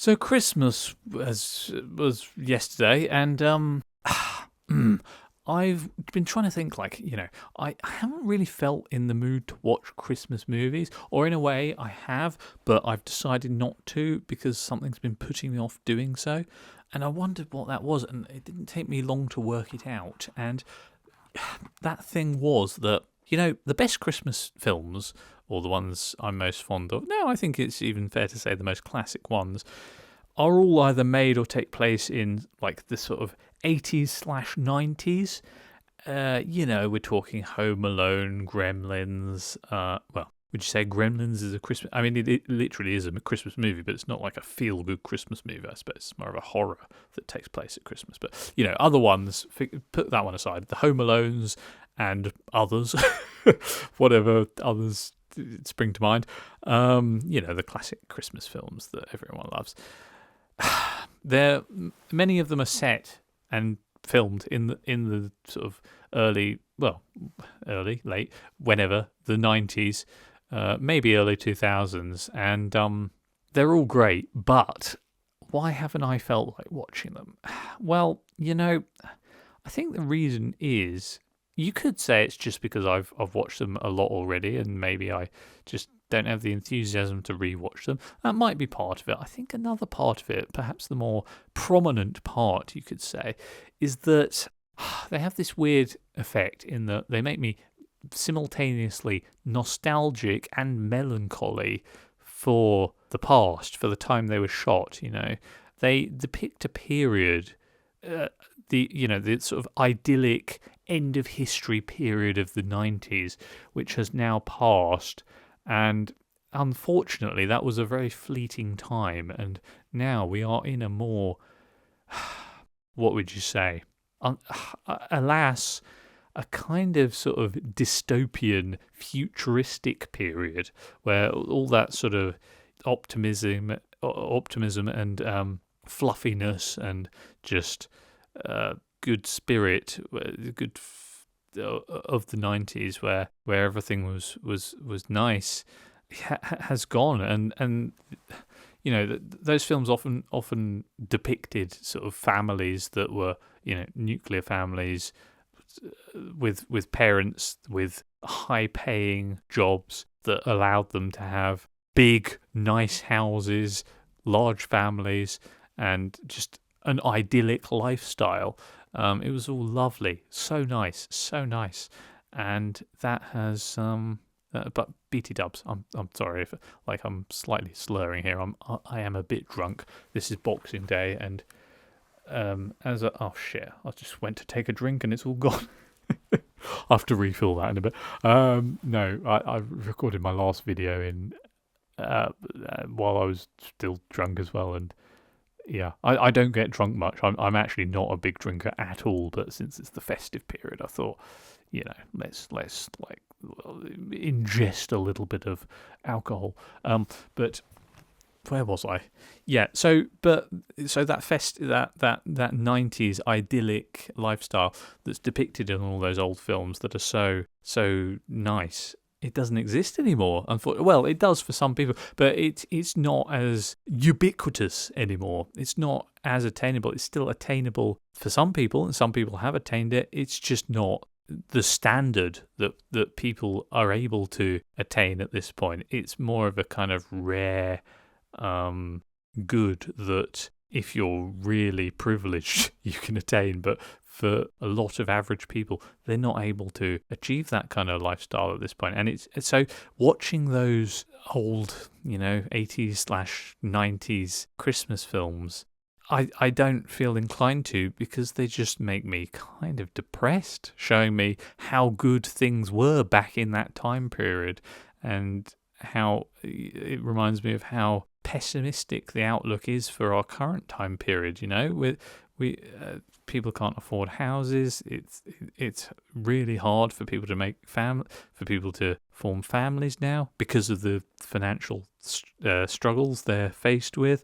So Christmas was yesterday, and I've been trying to think I haven't really felt in the mood to watch Christmas movies, or in a way I have, but I've decided not to because something's been putting me off doing so, and I wondered what that was, and it didn't take me long to work it out, and that thing was that, the best Christmas films, or the ones I'm most fond of, no, I think it's even fair to say the most classic ones, are all either made or take place in like the sort of 80s/90s. We're talking Home Alone, Gremlins. Well, would you say Gremlins is a Christmas? I mean, it literally is a Christmas movie, but it's not like a feel-good Christmas movie. I suppose it's more of a horror that takes place at Christmas. But other ones, put that one aside. The Home Alones and others, whatever others spring to mind. The classic Christmas films that everyone loves. Many of them are set and filmed in the sort of early, late, whenever, the 90s, maybe early 2000s, and they're all great. But why haven't I felt like watching them? Well, I think the reason is, you could say it's just because I've watched them a lot already, and maybe I just don't have the enthusiasm to rewatch them. That might be part of it. I think another part of it, perhaps the more prominent part, you could say, is that they have this weird effect in that they make me simultaneously nostalgic and melancholy for the past, for the time they were shot. They depict a period, the sort of idyllic end of history period of the 90s, which has now passed. And unfortunately, that was a very fleeting time. And now we are in a more, what would you say? Alas, a kind of sort of dystopian, futuristic period where all that sort of optimism and fluffiness and just good spirit, of the 90s, where everything was nice, has gone, and those films often depicted sort of families that were nuclear families with parents with high paying jobs that allowed them to have big nice houses, large families, and just an idyllic lifestyle. It was all lovely, so nice, and that has. But BT Dubs, I'm sorry if I'm slightly slurring here. I am a bit drunk. This is Boxing Day, and oh shit, I just went to take a drink and it's all gone. I'll have to refill that in a bit. No, I recorded my last video in while I was still drunk as well, and. Yeah, I don't get drunk much. I'm actually not a big drinker at all. But since it's the festive period, I thought, let's like ingest a little bit of alcohol. But where was I? Yeah. So that that 90s idyllic lifestyle that's depicted in all those old films that are so nice. It doesn't exist anymore. Well, it does for some people, but it's not as ubiquitous anymore. It's not as attainable. It's still attainable for some people, and some people have attained it. It's just not the standard that people are able to attain at this point. It's more of a kind of rare good that, if you're really privileged, you can attain, but for a lot of average people, they're not able to achieve that kind of lifestyle at this point. And it's so, watching those old, 80s/90s Christmas films, I don't feel inclined to, because they just make me kind of depressed, showing me how good things were back in that time period, and how it reminds me of how pessimistic the outlook is for our current time period. We people can't afford houses. It's really hard for people to for people to form families now because of the financial struggles they're faced with,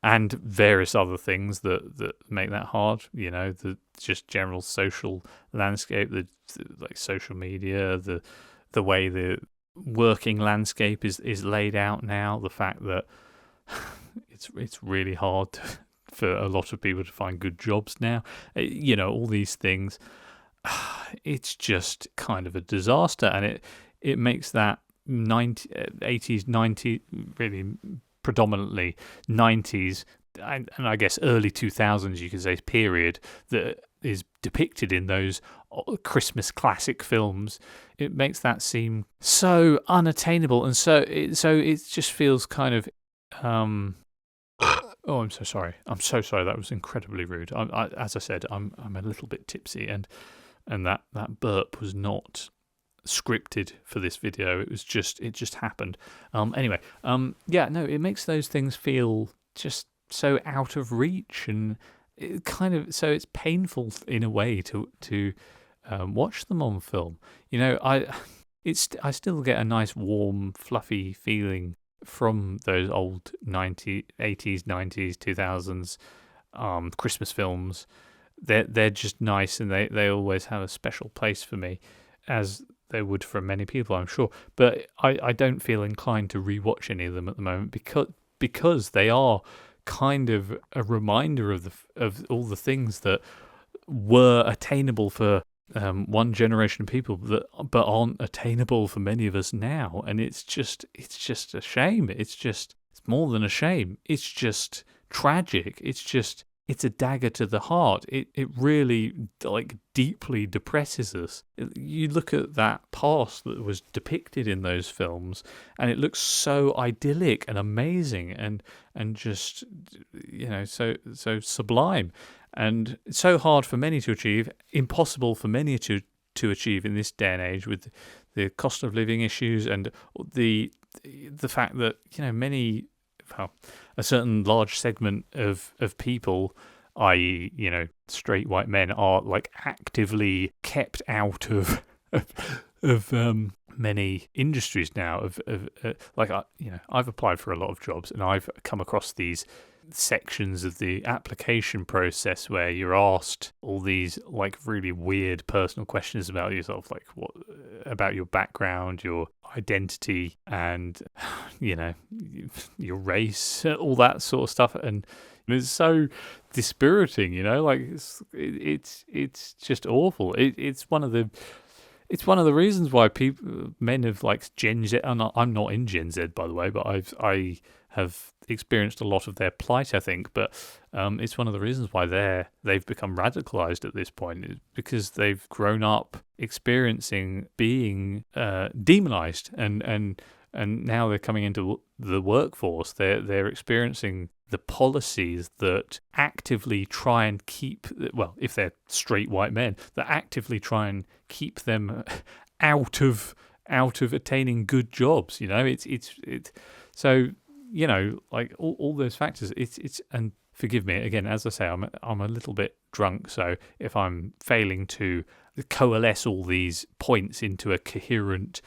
and various other things that make that hard. The just general social landscape, like social media, the way the working landscape is laid out now, the fact that it's really hard for a lot of people to find good jobs now. All these things. It's just kind of a disaster, and it makes that 80s, 90s, really predominantly 90s, and I guess early 2000s, you could say, period that is depicted in those Christmas classic films. It makes that seem so unattainable, and so it just feels kind of. Oh, I'm so sorry. I'm so sorry. That was incredibly rude. As I said, I'm a little bit tipsy, and that burp was not scripted for this video. It just happened. Anyway, it makes those things feel just so out of reach, and it kind of, so it's painful in a way to watch them on film. I still get a nice warm fluffy feeling from those old 80s, 90s, 2000s Christmas films. They're just nice, and they always have a special place for me, as they would for many people, I'm sure. But I don't feel inclined to rewatch any of them at the moment, because they are kind of a reminder of all the things that were attainable for one generation of people but aren't attainable for many of us now. And it's just a shame. It's more than a shame. It's just tragic. It's a dagger to the heart. It really deeply depresses us. You look at that past that was depicted in those films, and it looks so idyllic and amazing, and just so sublime, and so hard for many to achieve, impossible for many to achieve in this day and age, with the cost of living issues and the fact that a certain large segment of people, i.e., straight white men, are actively kept out of many industries now. I've applied for a lot of jobs, and I've come across these sections of the application process where you're asked all these really weird personal questions about yourself, what about your background, your identity, and your race, all that sort of stuff. And it's so dispiriting, it's just awful. It's one of the reasons why men of Gen Z, and I'm not in Gen Z, by the way, but I have experienced a lot of their plight, I think. But it's one of the reasons why they've become radicalized at this point, is because they've grown up experiencing being demonized, and now they're coming into the workforce. They're experiencing the policies that actively try and keep, well, if they're straight white men, that actively try and keep them out of attaining good jobs. So all those factors. It's and forgive me again, as I say, I'm a little bit drunk, so if I'm failing to coalesce all these points into a coherent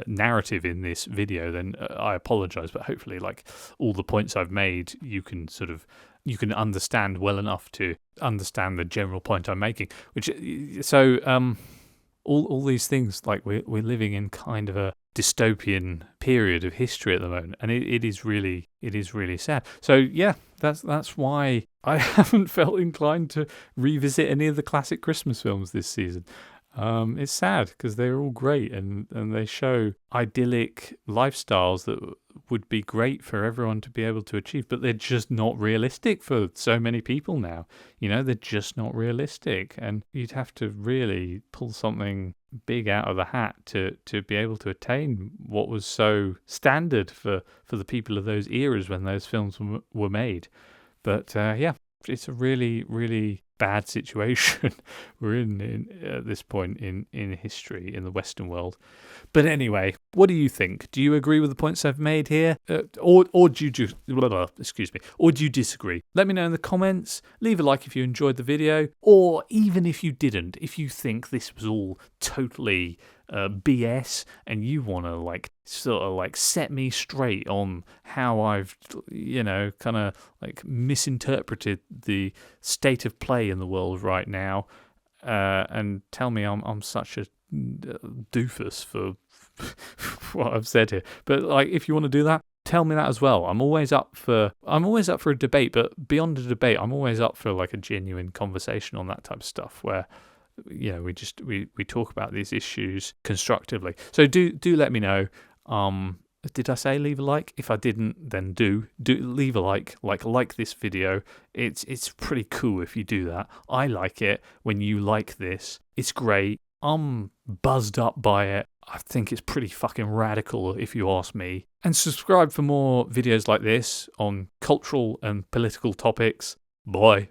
narrative in this video, then I apologize. But hopefully, all the points I've made, you can understand well enough to understand the general point I'm making. All these things, we're living in kind of a dystopian period of history at the moment, and it is really sad. So yeah, that's why I haven't felt inclined to revisit any of the classic Christmas films this season. It's sad, because they're all great, and they show idyllic lifestyles that would be great for everyone to be able to achieve, but they're just not realistic for so many people now. They're just not realistic, and you'd have to really pull something big out of the hat to be able to attain what was so standard for the people of those eras when those films were made. But it's a really, really bad situation we're in at this point in history in the Western world. But anyway, what do you think? Do you agree with the points I've made here, or do you or do you disagree? Let me know in the comments. Leave a like if you enjoyed the video, or even if you didn't. If you think this was all totally BS, and you want to set me straight on how I've kind of misinterpreted the state of play in the world right now, and tell me I'm such a doofus for what I've said here. But if you want to do that, tell me that as well. I'm always up for a debate, but beyond a debate, I'm always up for like a genuine conversation on that type of stuff where, you know, we talk about these issues constructively. So do let me know. Did I say leave a like? If I didn't, then do leave a like this video. It's pretty cool if you do that. I like it when you like this. It's great. I'm buzzed up by it. I think it's pretty fucking radical if you ask me. And subscribe for more videos like this on cultural and political topics. Bye.